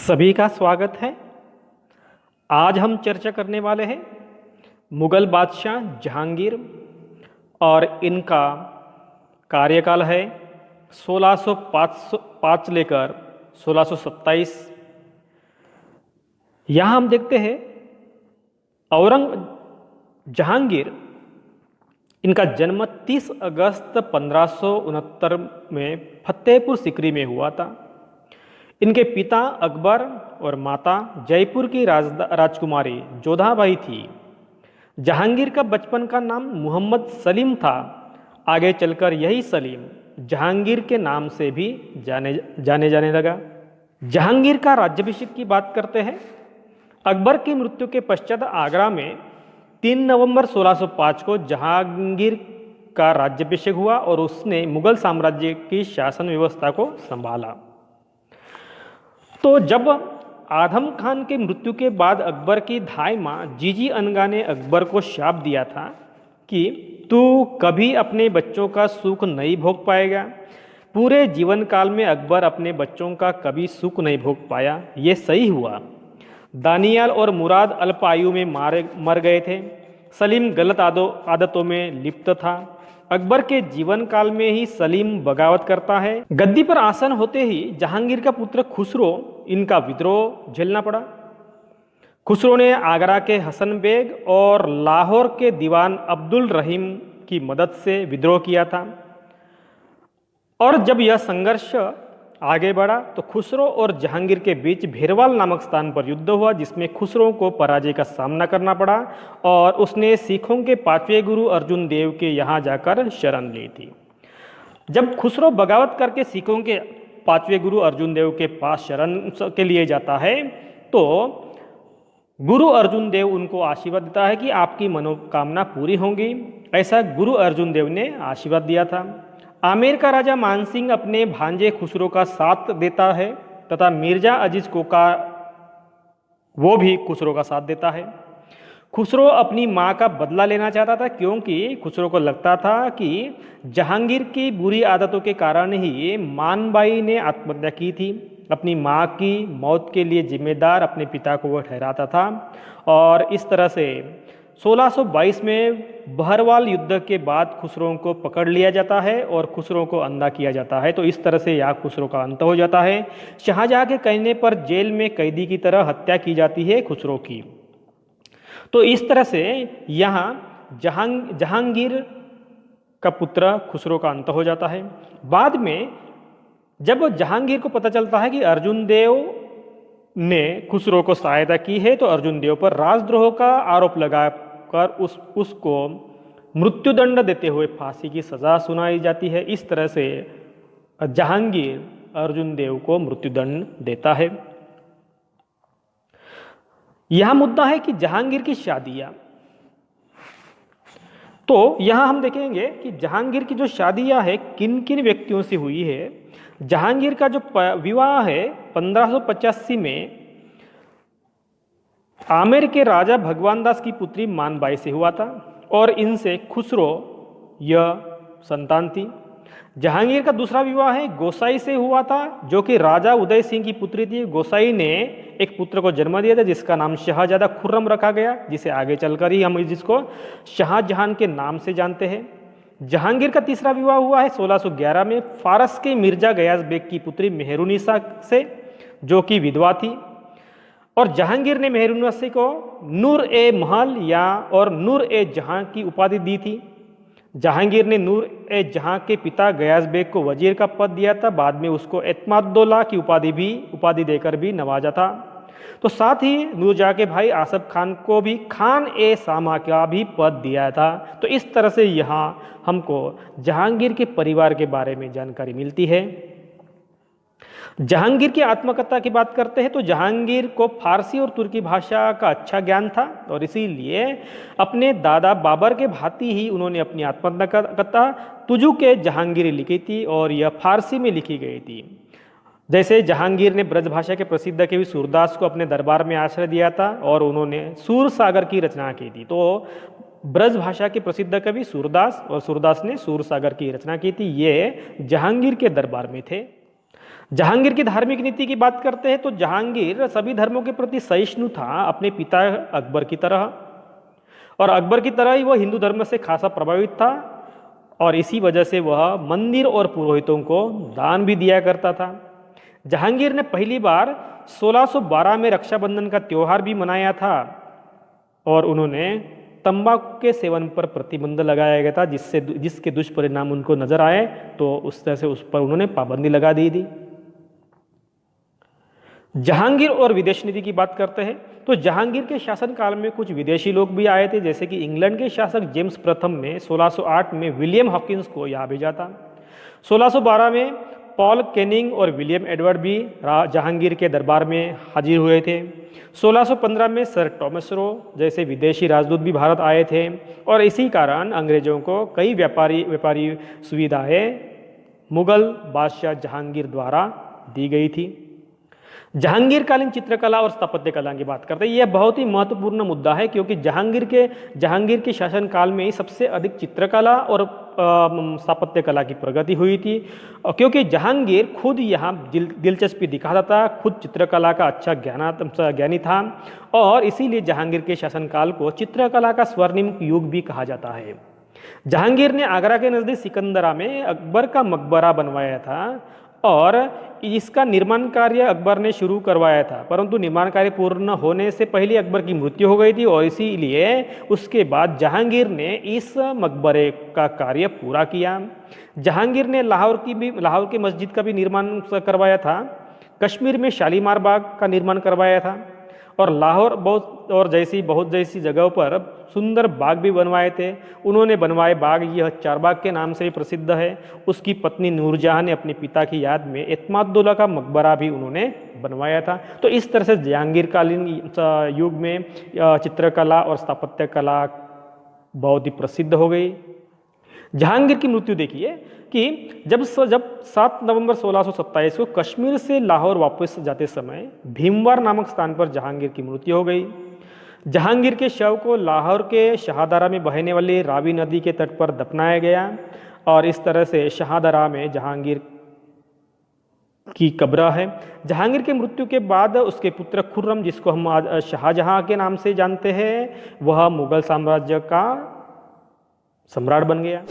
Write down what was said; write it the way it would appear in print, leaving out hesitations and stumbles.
सभी का स्वागत है। आज हम चर्चा करने वाले हैं मुगल बादशाह जहांगीर और इनका कार्यकाल है 1605 लेकर 1627। यहाँ हम देखते हैं जहांगीर, इनका जन्म 30 अगस्त 1569 में फतेहपुर सिकरी में हुआ था। इनके पिता अकबर और माता जयपुर की राजकुमारी जोधाबाई थी। जहांगीर का बचपन का नाम मोहम्मद सलीम था। आगे चलकर यही सलीम जहांगीर के नाम से भी जाने लगा। जहांगीर का राज्याभिषेक की बात करते हैं। अकबर की मृत्यु के पश्चात आगरा में 3 नवंबर 1605 को जहांगीर का राज्याभिषेक हुआ और उसने मुगल साम्राज्य की शासन व्यवस्था को संभाला। तो जब आदम खान के मृत्यु के बाद अकबर की धाई माँ जीजी अनगा ने अकबर को शाप दिया था कि तू कभी अपने बच्चों का सुख नहीं भोग पाएगा। पूरे जीवन काल में अकबर अपने बच्चों का कभी सुख नहीं भोग पाया। ये सही हुआ। दानियाल और मुराद अल्प आयु में मर गए थे। सलीम गलत आदतों में लिप्त था। अकबर के जीवन काल में ही सलीम बगावत करता है। गद्दी पर आसन होते ही जहांगीर का पुत्र खुसरो, इनका विद्रोह झेलना पड़ा। खुसरो ने आगरा के हसन बेग और लाहौर के दीवान अब्दुल रहीम की मदद से विद्रोह किया था। और जब यह संघर्ष आगे बढ़ा तो खुसरो और जहांगीर के बीच भेरवाल नामक स्थान पर युद्ध हुआ, जिसमें खुसरो को पराजय का सामना करना पड़ा और उसने सिखों के 5वें गुरु अर्जुन देव के यहाँ जाकर शरण ली थी। जब खुसरो बगावत करके सिखों के 5वें गुरु अर्जुन देव के पास शरण के लिए जाता है तो गुरु अर्जुन देव उनको आशीर्वाद देता है कि आपकी मनोकामना पूरी होगी। ऐसा गुरु अर्जुन देव ने आशीर्वाद दिया था। आमेर का राजा मानसिंह अपने भांजे खुसरो का साथ देता है तथा मिर्जा अजीज कोका वो भी खुसरो का साथ देता है। खुसरो अपनी मां का बदला लेना चाहता था, क्योंकि खुसरो को लगता था कि जहांगीर की बुरी आदतों के कारण ही मानबाई ने आत्महत्या की थी। अपनी मां की मौत के लिए जिम्मेदार अपने पिता को वह ठहराता था और इस तरह से 1622 में बहरवाल युद्ध के बाद खुसरो को पकड़ लिया जाता है और खुसरो को अंधा किया जाता है। तो इस तरह से यहाँ खुसरो का अंत हो जाता है। शाहजहां के कहने पर जेल में कैदी की तरह हत्या की जाती है खुसरो की। तो इस तरह से यहाँ जहांगीर का पुत्र खुसरो का अंत हो जाता है। बाद में जब जहांगीर को पता चलता है कि अर्जुन देव ने खुसरो को सहायता की है तो अर्जुन देव पर राजद्रोह का आरोप लगाकर उसको मृत्युदंड देते हुए फांसी की सजा सुनाई जाती है। इस तरह से जहांगीर अर्जुन देव को मृत्युदंड देता है। यह मुद्दा है कि जहांगीर की शादियां, तो यहां हम देखेंगे कि जहांगीर की जो शादियां है किन किन व्यक्तियों से हुई है। जहांगीर का जो विवाह है 1585 में आमेर के राजा भगवान दास की पुत्री मानबाई से हुआ था और इनसे खुसरो यह संतान थी। जहांगीर का दूसरा विवाह है गोसाई से हुआ था, जो कि राजा उदय सिंह की पुत्री थी। गोसाई ने एक पुत्र को जन्म दिया था जिसका नाम शाहजादा खुर्रम रखा गया, जिसे आगे चलकर ही हम जिसको शाहजहां के नाम से जानते हैं। जहांगीर का तीसरा विवाह हुआ है 1611 में फारस के मिर्जा गयास बेग की पुत्री मेहरुनिसा से, जो कि विधवा थी। और जहांगीर ने मेहरुनिसा को नूर ए महल और नूर ए जहां की उपाधि दी थी। जहांगीर ने नूर ए जहां के पिता गयास बेग को वजीर का पद दिया था। बाद में उसको एतमादुल्लाह की उपाधि देकर भी नवाजा था। तो साथ ही नूरजहां के भाई आसफ खान को भी खान ए सामा का भी पद दिया था। तो इस तरह से यहाँ हमको जहांगीर के परिवार के बारे में जानकारी मिलती है। जहांगीर की आत्मकथा की बात करते हैं तो जहांगीर को फारसी और तुर्की भाषा का अच्छा ज्ञान था और इसीलिए अपने दादा बाबर के भांति ही उन्होंने अपनी आत्मकथा तुजू के जहांगीरी लिखी थी और यह फारसी में लिखी गई थी। जैसे जहांगीर ने ब्रज भाषा के प्रसिद्ध कवि सूरदास को अपने दरबार में आश्रय दिया था और उन्होंने सूर सागर की रचना की थी। तो ब्रज भाषा के प्रसिद्ध कवि सूरदास और सूरदास ने सूर सागर की रचना की थी। ये जहांगीर के दरबार में थे। जहांगीर की धार्मिक नीति की बात करते हैं तो जहांगीर सभी धर्मों के प्रति सहिष्णु था, अपने पिता अकबर की तरह। और अकबर की तरह ही वह हिंदू धर्म से खासा प्रभावित था और इसी वजह से वह मंदिर और पुरोहितों को दान भी दिया करता था। जहांगीर ने पहली बार 1612 में रक्षाबंधन का त्यौहार भी मनाया था और उन्होंने तंबाकू के सेवन पर प्रतिबंध लगाया गया था, जिसके दुष्परिणाम उनको नजर आए तो उस तरह से उस पर उन्होंने पाबंदी लगा दी थी। जहांगीर और विदेश नीति की बात करते हैं तो जहांगीर के शासनकाल में कुछ विदेशी लोग भी आए थे, जैसे कि इंग्लैंड के शासक जेम्स प्रथम ने 1608 में विलियम हॉकिंस को यहाँ भेजा था। 1612 में पॉल कैनिंग और विलियम एडवर्ड भी जहांगीर के दरबार में हाजिर हुए थे। 1615 में सर टॉमस रो जैसे विदेशी राजदूत भी भारत आए थे और इसी कारण अंग्रेजों को कई व्यापारी सुविधाएं मुगल बादशाह जहांगीर द्वारा दी गई थी। जहांगीरकालीन चित्रकला और स्थापत्य कला की बात करते हैं। यह बहुत ही महत्वपूर्ण मुद्दा है क्योंकि जहांगीर के शासनकाल में ही सबसे अधिक चित्रकला और स्थापत्य कला की प्रगति हुई थी, क्योंकि जहांगीर खुद यहाँ दिलचस्पी दिखाता था, खुद चित्रकला का अच्छा ज्ञानी था और इसीलिए जहांगीर के शासनकाल को चित्रकला का स्वर्णिम युग भी कहा जाता है। जहांगीर ने आगरा के नज़दीक सिकंदरा में अकबर का मकबरा बनवाया था और इसका निर्माण कार्य अकबर ने शुरू करवाया था, परंतु निर्माण कार्य पूर्ण होने से पहले अकबर की मृत्यु हो गई थी और इसीलिए उसके बाद जहांगीर ने इस मकबरे का कार्य पूरा किया। जहांगीर ने लाहौर की मस्जिद का भी निर्माण करवाया था, कश्मीर में शालीमार बाग का निर्माण करवाया था और लाहौर बहुत जैसी जगहों पर सुंदर बाग भी बनवाए थे। उन्होंने बनवाए बाग यह चारबाग के नाम से भी प्रसिद्ध है। उसकी पत्नी नूरजहां ने अपने पिता की याद में एतमादुल्ला का मकबरा भी उन्होंने बनवाया था। तो इस तरह से जहांगीरकालीन युग में चित्रकला और स्थापत्य कला बहुत ही प्रसिद्ध हो गई। जहांगीर की मृत्यु देखिए कि जब 7 नवंबर 1627 को कश्मीर से लाहौर वापस जाते समय भीमवार नामक स्थान पर जहांगीर की मृत्यु हो गई। जहांगीर के शव को लाहौर के शाहदरा में बहने वाली रावी नदी के तट पर दफनाया गया और इस तरह से शाहदरा में जहांगीर की कब्र है। जहांगीर की मृत्यु के बाद उसके पुत्र खुर्रम, जिसको हम आज शाहजहां के नाम से जानते हैं, वह मुगल साम्राज्य का सम्राट बन गया।